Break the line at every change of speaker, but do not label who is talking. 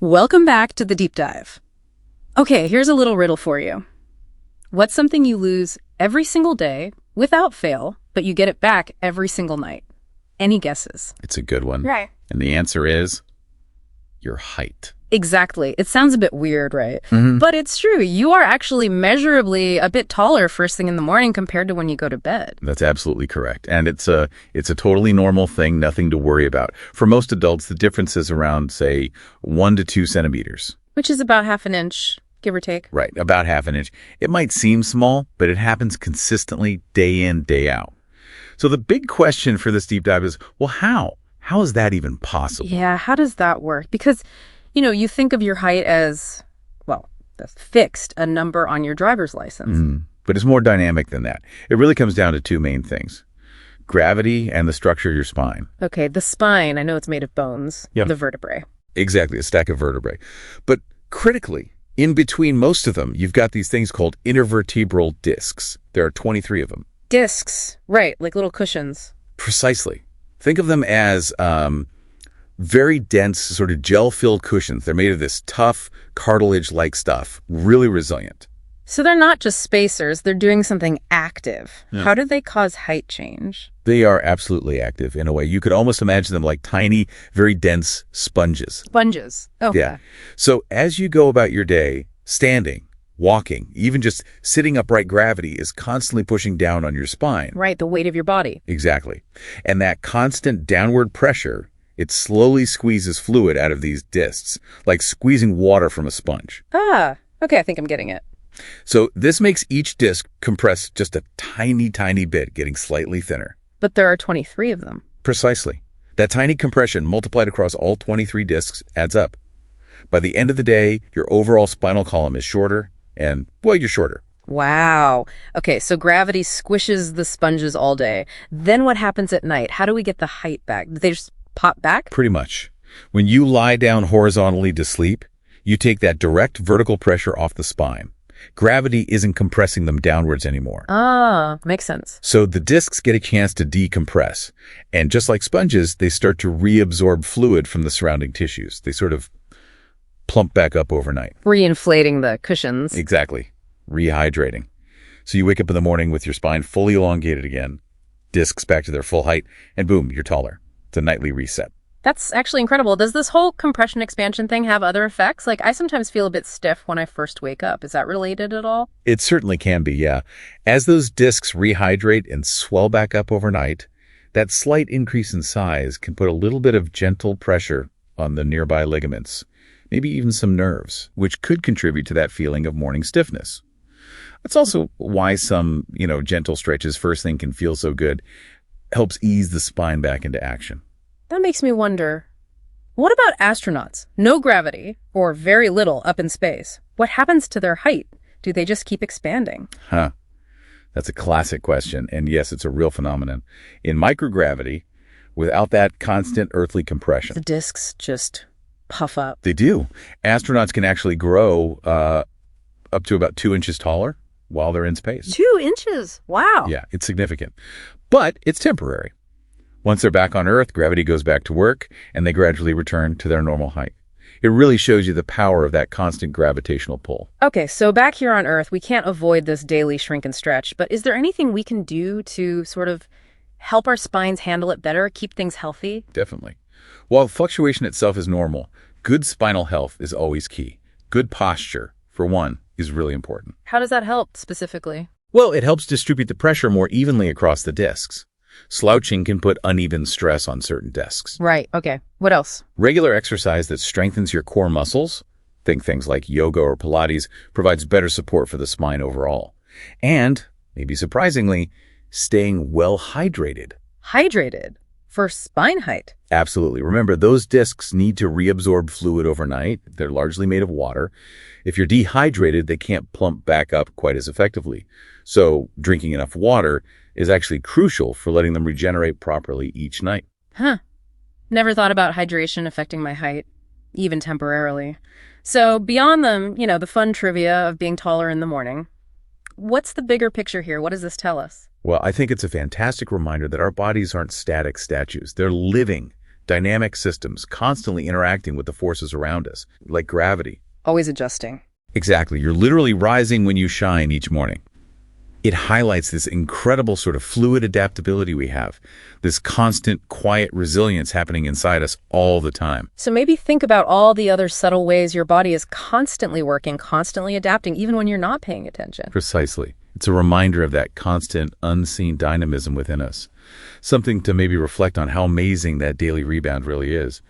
Welcome back to the deep dive. Okay, here's a little riddle for you. What's something you lose every single day without fail, but you get it back every single night? Any guesses?
It's a good one.
Right.
And the answer is your height.
Exactly. It sounds a bit weird, right?
Mhm.
But it's true. You are actually measurably a bit taller first thing in the morning compared to when you go to bed.
That's absolutely correct. And it's a totally normal thing, nothing to worry about. For most adults, the difference is around, say, 1 to 2 centimeters.
Which is about half an inch, give or take.
Right, about half an inch. It might seem small, but it happens consistently day in, day out. So the big question for this deep dive is, well, how? How is that even possible?
Yeah, how does that work? Because, you think of your height as, well, that's fixed, a number on your driver's license.
But it's more dynamic than that. It really comes down to two main things: gravity and the structure of your spine.
Okay, the spine, I know it's made of bones,
Yeah.
the vertebrae.
Exactly, a stack of vertebrae. But critically, in between most of them, you've got these things called intervertebral discs. There are 23 of them.
Discs, right, like little cushions.
Precisely. Think of them as very dense, sort of gel-filled cushions. They're made of this tough, cartilage-like stuff, really resilient.
So they're not just spacers, they're doing something active.
Yeah.
How do they cause height change?
They are absolutely active in a way. You could almost imagine them like tiny, very dense sponges.
Sponges. Oh,
Yeah. So as you go about your day, standing, walking, even just sitting upright, gravity is constantly pushing down on your spine.
Right, the weight of your body.
Exactly. And that constant downward pressure, it slowly squeezes fluid out of these discs, like squeezing water from a sponge.
Ah, okay, I think I'm getting it.
So this makes each disc compress just a tiny, tiny bit, getting slightly thinner.
But there are 23 of them.
Precisely. That tiny compression multiplied across all 23 discs adds up. By the end of the day, your overall spinal column is shorter and, well, you're shorter.
Wow. Okay, so gravity squishes the sponges all day. Then what happens at night? How do we get the height back? Do they just pop back?
Pretty much. When you lie down horizontally to sleep, you take that direct vertical pressure off the spine. Gravity isn't compressing them downwards anymore.
Ah, makes sense.
So the discs get a chance to decompress. And just like sponges, they start to reabsorb fluid from the surrounding tissues. They sort of plump back up overnight.
Reinflating the cushions.
Exactly. Rehydrating. So you wake up in the morning with your spine fully elongated again, discs back to their full height, and boom, you're taller. It's a nightly reset.
That's actually incredible. Does this whole compression expansion thing have other effects? Like, I sometimes feel a bit stiff when I first wake up. Is that related at all?
It certainly can be, yeah. As those discs rehydrate and swell back up overnight, that slight increase in size can put a little bit of gentle pressure on the nearby ligaments, maybe even some nerves, which could contribute to that feeling of morning stiffness. That's also why some, gentle stretches first thing can feel so good. Helps ease the spine back into action.
That makes me wonder, what about astronauts? No gravity, or very little up in space. What happens to their height? Do they just keep expanding?
That's a classic question, and yes, it's a real phenomenon. In microgravity, without that constant earthly compression,
The discs just puff up.
they do. Astronauts can actually grow up to about 2 inches taller while they're in space.
2 inches. Wow.
Yeah, it's significant. But it's temporary. Once they're back on Earth, gravity goes back to work, and they gradually return to their normal height. It really shows you the power of that constant gravitational pull.
Okay, so back here on Earth, we can't avoid this daily shrink and stretch, but is there anything we can do to sort of help our spines handle it better, keep things healthy?
Definitely. While fluctuation itself is normal, good spinal health is always key. Good posture, for one, is really important.
How does that help specifically?
Well, it helps distribute the pressure more evenly across the discs. Slouching can put uneven stress on certain discs.
Right, okay. What else?
Regular exercise that strengthens your core muscles, think things like yoga or Pilates, provides better support for the spine overall. And, maybe surprisingly, staying well hydrated.
Hydrated for spine height.
Absolutely. Remember, those discs need to reabsorb fluid overnight. They're largely made of water. If you're dehydrated, they can't plump back up quite as effectively. So drinking enough water is actually crucial for letting them regenerate properly each night.
Huh. Never thought about hydration affecting my height, even temporarily. So beyond the fun trivia of being taller in the morning, what's the bigger picture here? What does this tell us?
Well, I think it's a fantastic reminder that our bodies aren't static statues. They're living, Dynamic systems constantly interacting with the forces around us, like gravity.
Always adjusting.
Exactly. You're literally rising when you shine each morning. It highlights this incredible sort of fluid adaptability we have, this constant, quiet resilience happening inside us all the time.
So maybe think about all the other subtle ways your body is constantly working, constantly adapting, even when you're not paying attention.
Precisely. It's a reminder of that constant, unseen dynamism within us. Something to maybe reflect on how amazing that daily rebound really is.